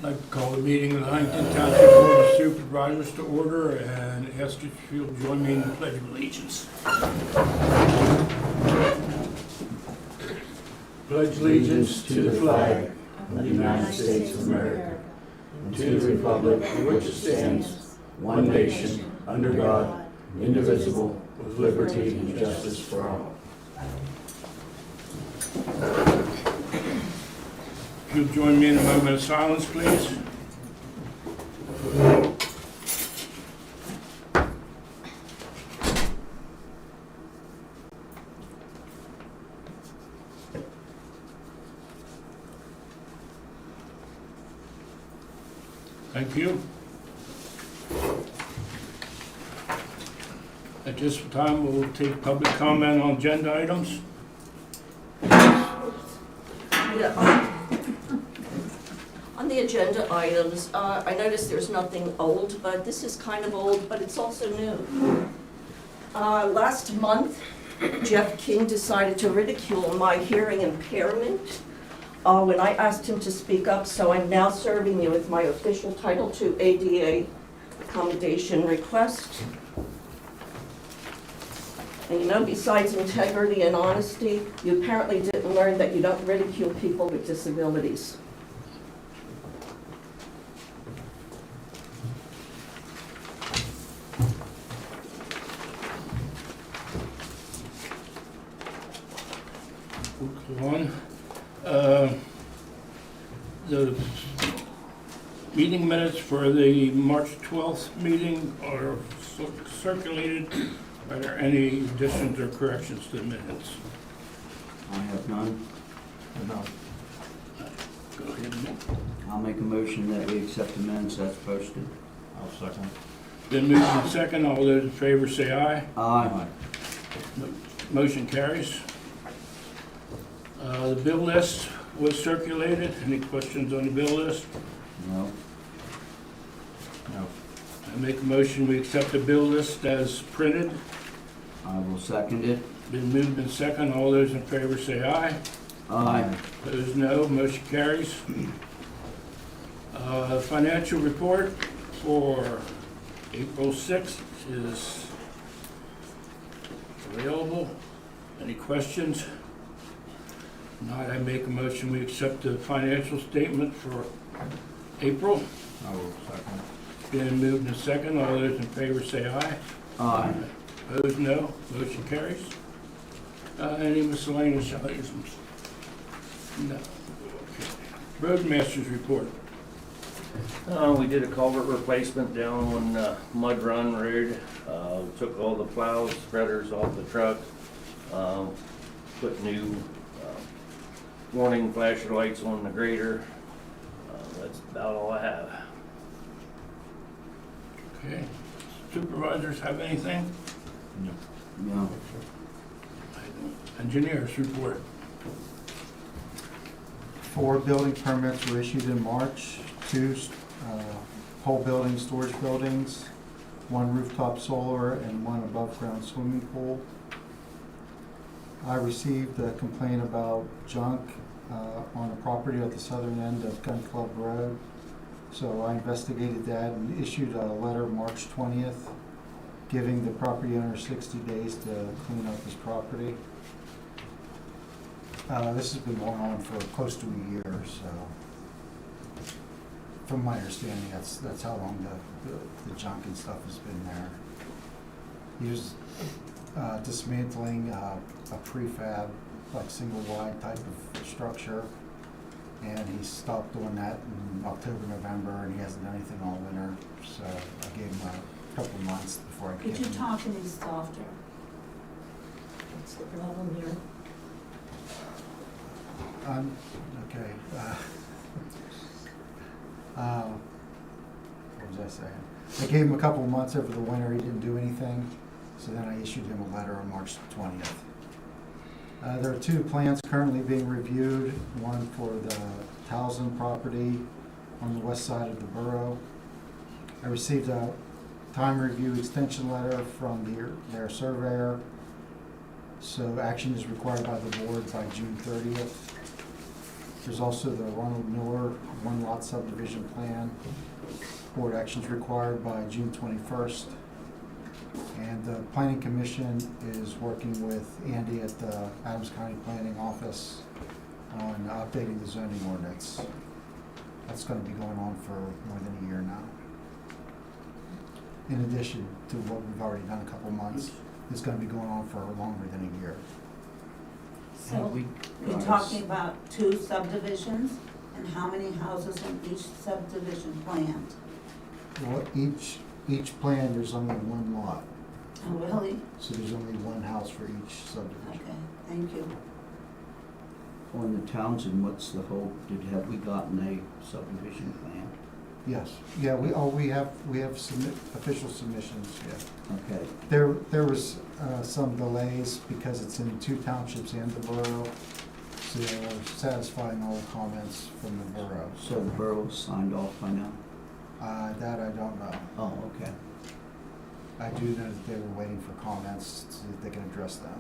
I'd like to call the meeting of the Huntington Township Board of Supervisors to order and ask if you'll join me in the Pledge of Allegiance. Pledge allegiance to the flag of the United States of America and to the republic for which it stands, one nation, under God, indivisible, with liberty and justice for all. If you'll join me in a moment of silence, please. Thank you. At this time, we'll take public comment on agenda items. Yeah, on the agenda items, I noticed there's nothing old, but this is kind of old, but it's also new. Last month, Jeff King decided to ridicule my hearing impairment when I asked him to speak up, so I'm now serving you with my official Title II ADA accommodation request. And you know, besides integrity and honesty, you apparently didn't learn that you don't ridicule people with disabilities. The meeting minutes for the March 12th meeting are circulated. Are there any additions or corrections to the minutes? I have none. No. Go ahead, Nick. I'll make a motion that we accept the minutes as posted. I'll second. Been moved in second. All those in favor say aye. Aye. Motion carries. The bill list was circulated. Any questions on the bill list? No. No. I make a motion, we accept the bill list as printed. I will second it. Been moved in second. All those in favor say aye. Aye. Opposed, no. Motion carries. Financial report for April 6th is available. Any questions? Not, I make a motion, we accept the financial statement for April. I will second. Been moved in second. All those in favor say aye. Aye. Opposed, no. Motion carries. Any miscellaneous items? No. Okay. Roadmaster's report. We did a culvert replacement down on Mud Run Road. Took all the plows, spreaders off the truck. Put new warning flashing lights on the grader. That's about all I have. Okay. Supervisors have anything? No. Engineers report. 4 building permits were issued in March, 2 whole building storage buildings, 1 rooftop solar, and 1 above-ground swimming pool. I received a complaint about junk on a property at the southern end of Gun Club Road. So I investigated that and issued a letter March 20th, giving the property owner 60 days to clean up his property. This has been going on for close to a year, so from my understanding, that's how long the junk and stuff has been there. He was dismantling a prefab, like single-wide type of structure, and he stopped doing that in October, November, and he hasn't done anything all winter, so I gave him a couple of months before I could Could you talk any softer? What's the problem here? Okay. What was I saying? I gave him a couple of months over the winter. He didn't do anything, so then I issued him a letter on March 20th. There are 2 plans currently being reviewed. One for the Towson property on the west side of the borough. I received a time review extension letter from their surveyor, so action is required by the board by June 30th. There's also the Ronald Miller 1-lot subdivision plan. Board actions required by June 21st. And the Planning Commission is working with Andy at the Adams County Planning Office on updating the zoning ordinance. That's going to be going on for more than a year now. In addition to what we've already done a couple months, it's going to be going on for longer than a year. So you're talking about 2 subdivisions, and how many houses in each subdivision planned? Well, each plan, there's only 1 lot, Oh, really? so there's only 1 house for each subdivision. Okay, thank you. On the Townsend, what's the hope? Have we gotten a subdivision plan? Yes, yeah, we have official submissions, yeah. Okay. There was some delays because it's in 2 townships and the borough, so they're satisfying all the comments from the borough. So the borough's signed off by now? That I don't know. Oh, okay, I do know that they were waiting for comments so that they can address them.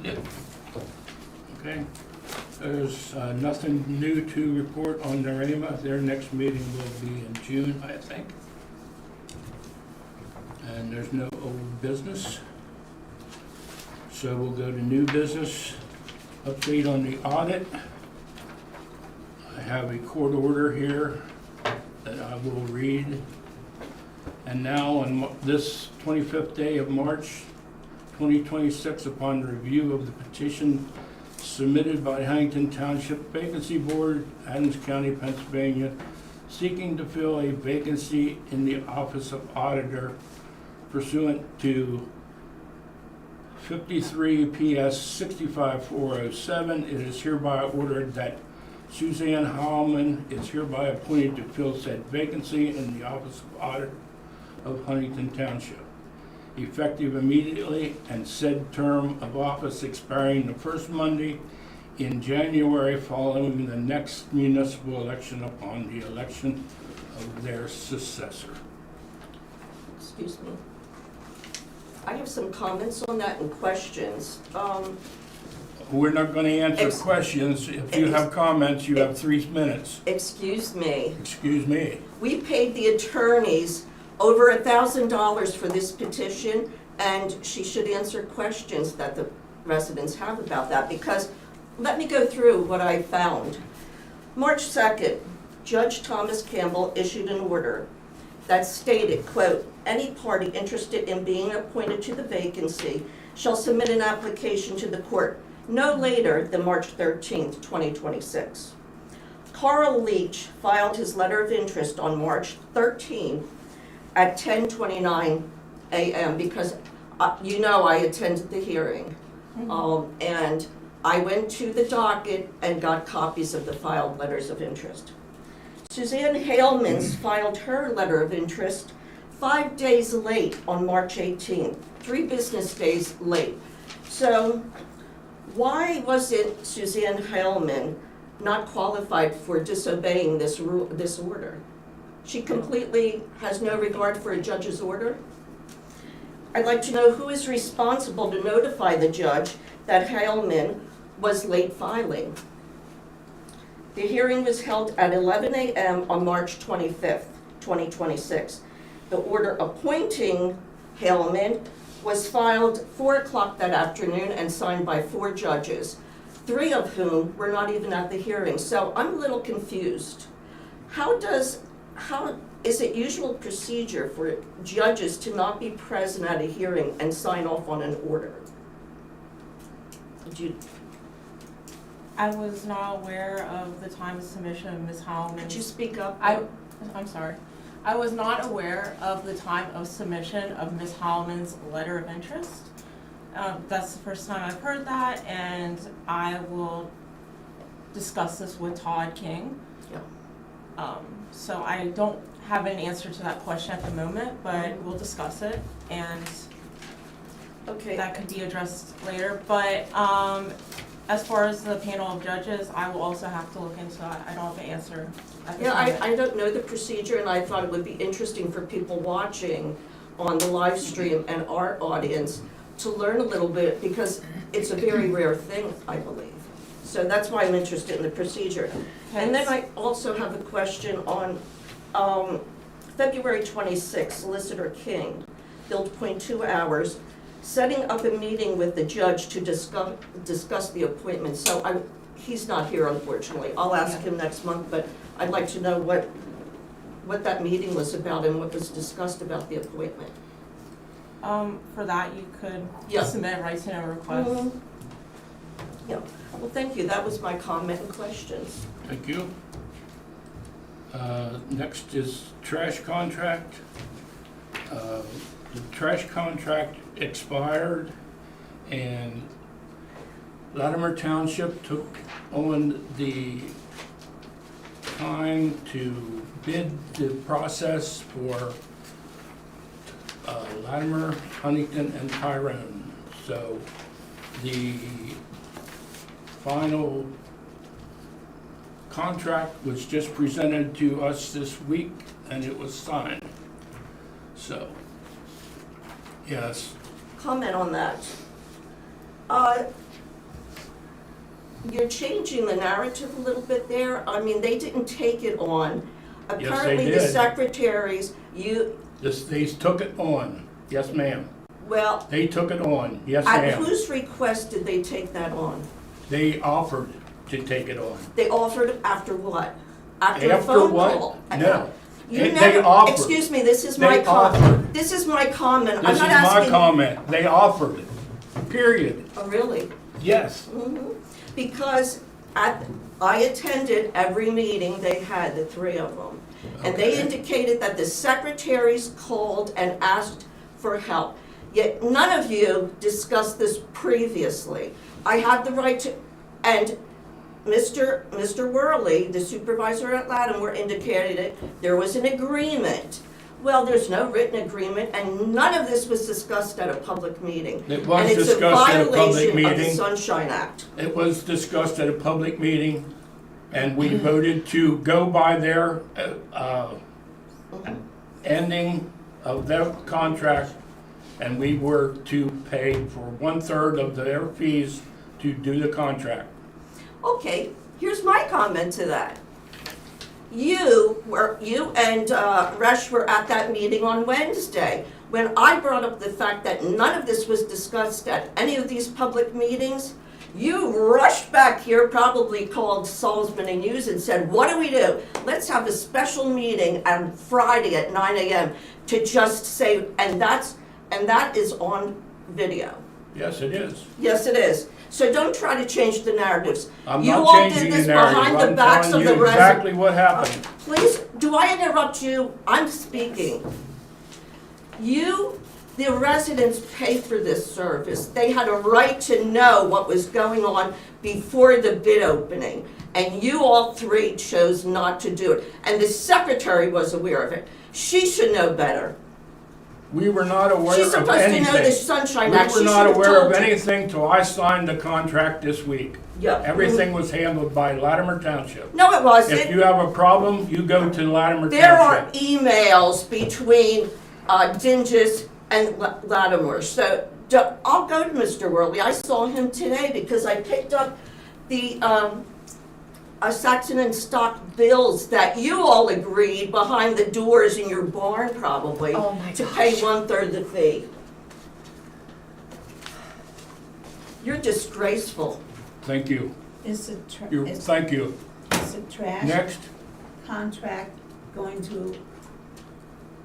okay. Okay. There's nothing new to report on Narema. Their next meeting will be in June, I think. And there's no old business. So we'll go to new business. Update on the audit. I have a court order here that I will read. And now on this 25th day of March 2026, upon review of the petition submitted by Huntington Township Vacancy Board, Adams County, Pennsylvania, seeking to fill a vacancy in the Office of Auditor pursuant to 53 PS 65407, it is hereby ordered that Suzanne Hallman is hereby appointed to fill said vacancy in the Office of Auditor of Huntington Township, effective immediately, and said term of office expiring the first Monday in January following the next municipal election upon the election of their successor. Excuse me. I have some comments on that and questions. We're not going to answer Ex- questions. If you have comments, you have 3 minutes. Excuse me. Excuse me. We paid the attorneys over $1,000 for this petition, and she should answer questions that the residents have about that, because let me go through what I found. March 2nd, Judge Thomas Campbell issued an order that stated, quote, "Any party interested in being appointed to the vacancy shall submit an application to the court no later than March 13th, 2026. Carl Leach filed his letter of interest on March 13th at 10:29 a.m. because you know I attended the hearing. And I went to the docket and got copies of the filed letters of interest. Suzanne Haleman's filed her letter of interest 5 days late on March 18th, 3 business days late. So why wasn't Suzanne Haleman not qualified for disobeying this order? She completely has no regard for a judge's order. I'd like to know who is responsible to notify the judge that Haleman was late filing. The hearing was held at 11 a.m. on March 25th, 2026. The order appointing Haleman was filed 4 o'clock that afternoon and signed by 4 judges, 3 of whom were not even at the hearing. So I'm a little confused. How is it usual procedure for judges to not be present at a hearing and sign off on an order? I was not aware of the time of submission of Ms. Hallman's. Could you speak up? I'm sorry. I was not aware of the time of submission of Ms. Hallman's letter of interest. That's the first time I've heard that, and I will discuss this with Todd King. Yeah. So I don't have an answer to that question at the moment, but we'll discuss it, and Okay. that could be addressed later. But as far as the panel of judges, I will also have to look into that. I don't have an answer at this Yeah, moment. I don't know the procedure, and I thought it would be interesting for people watching on the live stream and our audience to learn a little bit, because it's a very rare thing, I believe. So that's why I'm interested in the procedure. And then I also have a question on February 26th, Solicitor King billed 0.2 hours, setting up a meeting with the judge to discuss the appointment. So he's not here, unfortunately. I'll ask him next month, but I'd like to know what that meeting was about and what was discussed about the appointment. For that, you could Yeah. submit a right-to-know request. Yeah, well, thank you. That was my comment and questions. Thank you. Next is trash contract. The trash contract expired, and Latimer Township took on the time to bid the process for Latimer, Huntington, and Tyrone. So the final contract was just presented to us this week, and it was signed. So, yes. Comment on that. You're changing the narrative a little bit there. I mean, they didn't take it on. they Apparently, the did. secretaries, They took it on. Yes, ma'am. well, They took it on. Yes, at ma'am. whose request did they take that on? They offered to take it on. They offered after what? After a After phone what? call? No. You They never, offered. excuse me, this is my They comment. offered. This is my comment. This I'm is not my asking. comment. They offered it. Period. Oh, really? Yes. Because I attended every meeting they had, the three of them. And they Okay. indicated that the secretaries called and asked for help. Yet none of you discussed this previously. I have the right to, and Mr. Worley, the supervisor at Lattimore, indicated there was an agreement. Well, there's no written agreement, and none of this was discussed at a public meeting. It was discussed at a public And it's a violation of the meeting. Sunshine Act. It was discussed at a public meeting, and we voted to go by their ending of their contract, and we were to pay for 1/3 of their fees to do the contract. Okay, here's my comment to that. You and Resh were at that meeting on Wednesday. When I brought up the fact that none of this was discussed at any of these public meetings, you rushed back here, probably called Salzman and Hughes and said, what do we do? Let's have a special meeting on Friday at 9 a.m. to just say, and that is on video. Yes, it is. Yes, it is. So don't try to change the narratives. I'm You not all did changing the this narrative. behind the I'm backs telling of you the exactly what happened. Please, do I interrupt you? I'm speaking. The residents pay for this service. They had a right to know what was going on before the bid opening. And you all three chose not to do it. And the secretary was aware of it. She should know better. We were not aware She's of supposed to know the anything. Sunshine We Act. were She not should have aware of told you. anything till I signed the contract this week. Yeah. Everything was handled by Latimer Township. No, it wasn't. If you have a problem, you go to Latimer There are Township. emails between Dingus and Lattimore. So I'll go to Mr. Worley. I saw him today because I picked up the Saxon and Stock bills that you all agreed behind the doors in your barn probably to pay 1/3 the fee. You're disgraceful. Thank you. Is the Thank you. trash Next, contract going to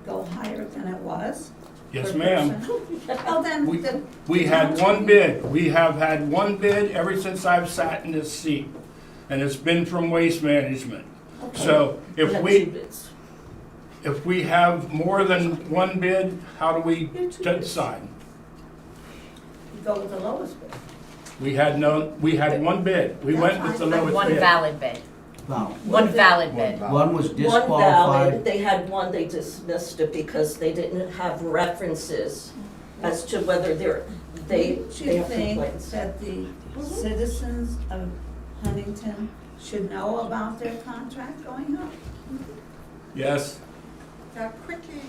go higher than it was? yes, per ma'am. person? Well, then, We had one bid. We have had one bid ever since I've sat in this seat, and it's been from Waste Management. So We if had we, two bids. if we have more than one bid, how do we decide? you go with the lowest bid. We had one bid. We went with the lowest One bid. valid bid. Well, One valid bid. one was One valid, disqualified. they had one, they dismissed it because they didn't have references as to whether they Don't you have think complaints. that the citizens of Huntington should know about their contract going up? Yes, That quickie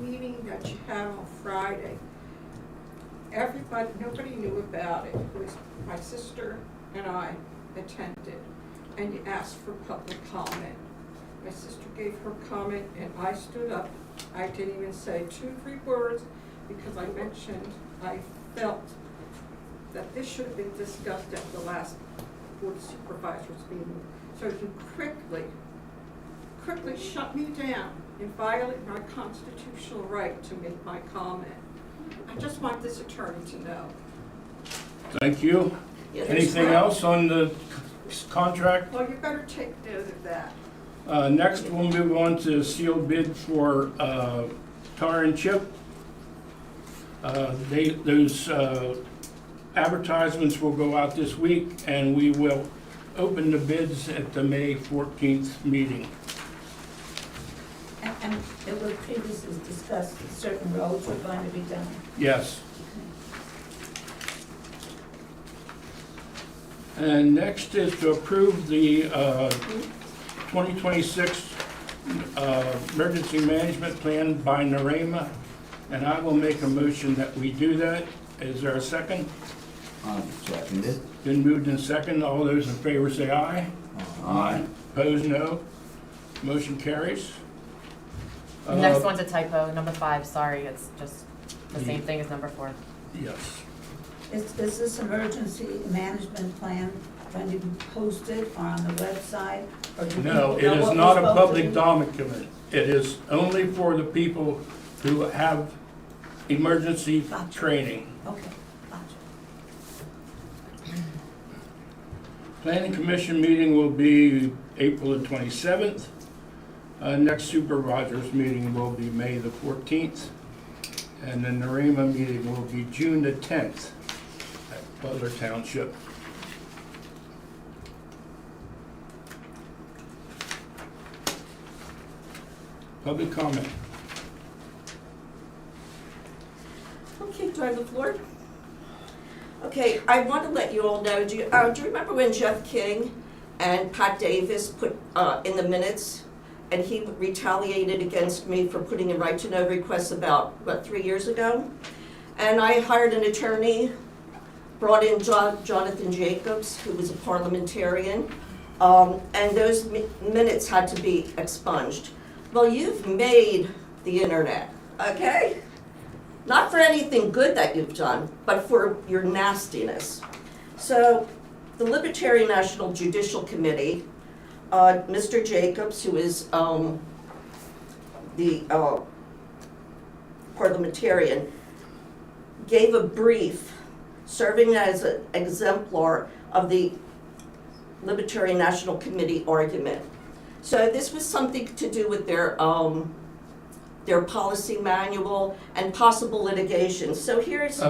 meeting that you had on Friday, nobody knew about it. It was my sister and I attended, and you asked for public comment. My sister gave her comment, and I stood up. I didn't even say 2-3 words, because I mentioned I felt that this should have been discussed at the last Board of Supervisors meeting. So you quickly shut me down and violate my constitutional right to make my comment. I just want this attorney to know. thank you. Yeah, there's Anything one- else on the contract? Well, you better take note of that. Next, we'll move on to sealed bid for tar and chip. Those advertisements will go out this week, and we will open the bids at the May 14th meeting. And it was previously discussed that certain roads were going to be done. Yes. And next is to approve the 2026 emergency management plan by NOREMA, and I will make a motion that we do that. Is there a second? Seconded. Been moved in second. All those in favor say aye. Aye. Opposed, no. Motion carries. The next one's a typo, number 5, sorry, it's just the same thing as number 4. Yes. Is this emergency management plan going to be posted or on the website? Or do No, people it know is what not we're a supposed to public do? document. It is only for the people who have emergency Gotcha. training. Okay, gotcha. Planning Commission meeting will be April the 27th. Next supervisors meeting will be May the 14th. And the NOREMA meeting will be June the 10th at Butler Township. Public comment. Okay, do I have the floor? Okay, I want to let you all know, do you remember when Jeff King and Pat Davis put in the minutes, and he retaliated against me for putting a right to know request about, 3 years ago? And I hired an attorney, brought in Jonathan Jacobs, who was a parliamentarian, and those minutes had to be expunged. Well, you've made the internet, okay? Not for anything good that you've done, but for your nastiness. So, the Libertarian National Judicial Committee, Mr. Jacobs, who is the parliamentarian, gave a brief serving as an exemplar of the Libertarian National Committee argument. So this was something to do with their policy manual and possible litigation. So here's.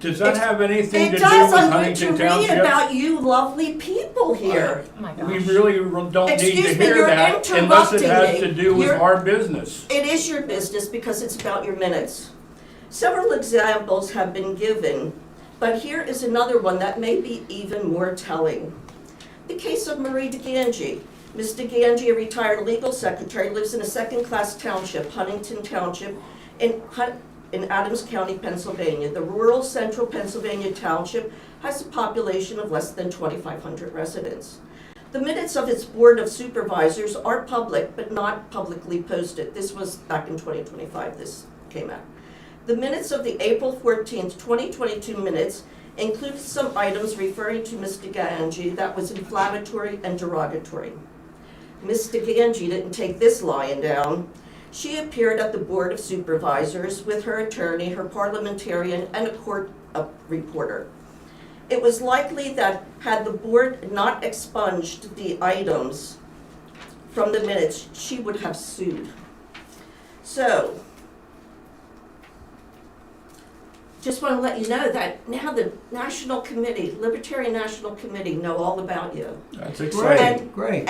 Does that have anything to It do with does, I'm going to Huntington read Township? about you lovely people here. Oh my gosh. We really don't need to Excuse me, hear you're that unless it has interrupting to me. do with You're- our business. It is your business because it's about your minutes. Several examples have been given, but here is another one that may be even more telling. The case of Marie DeGangi. Ms. DeGangi, a retired legal secretary, lives in a second-class township, Huntington Township, in Adams County, Pennsylvania. The rural central Pennsylvania township has a population of less than 2,500 residents. The minutes of its Board of Supervisors are public, but not publicly posted. This was back in 2025, this came out. The minutes of the April 14th, 2022 minutes included some items referring to Ms. DeGangi that was inflammatory and derogatory. Ms. DeGangi didn't take this lying down. She appeared at the Board of Supervisors with her attorney, her parliamentarian, and a court reporter. It was likely that had the board not expunged the items from the minutes, she would have sued. So, just want to let you know that now the National Committee, Libertarian National Committee, know all about you. That's exciting. Great.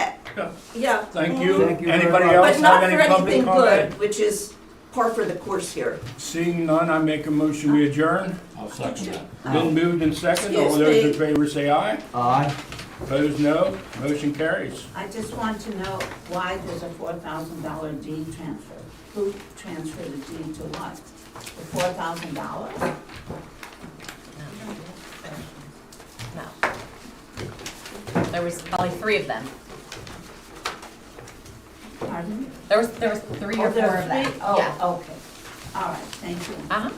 Yeah. Thank you. Thank you very Anybody much. else But have not any for public anything comment? good, which is par for the course here. Seeing none, I make a motion we adjourn. I'll second that. Been moved in second. All Excuse those in me. favor say aye. Aye. Opposed, no. Motion carries. I just want to know why there's a $4,000 deed transfer. Who transferred the deed to what? The $4,000? No. There was probably 3 of them. Pardon me? There was 3 or 4 of them. Oh, Yeah. okay. All right, thank you. Uh-huh.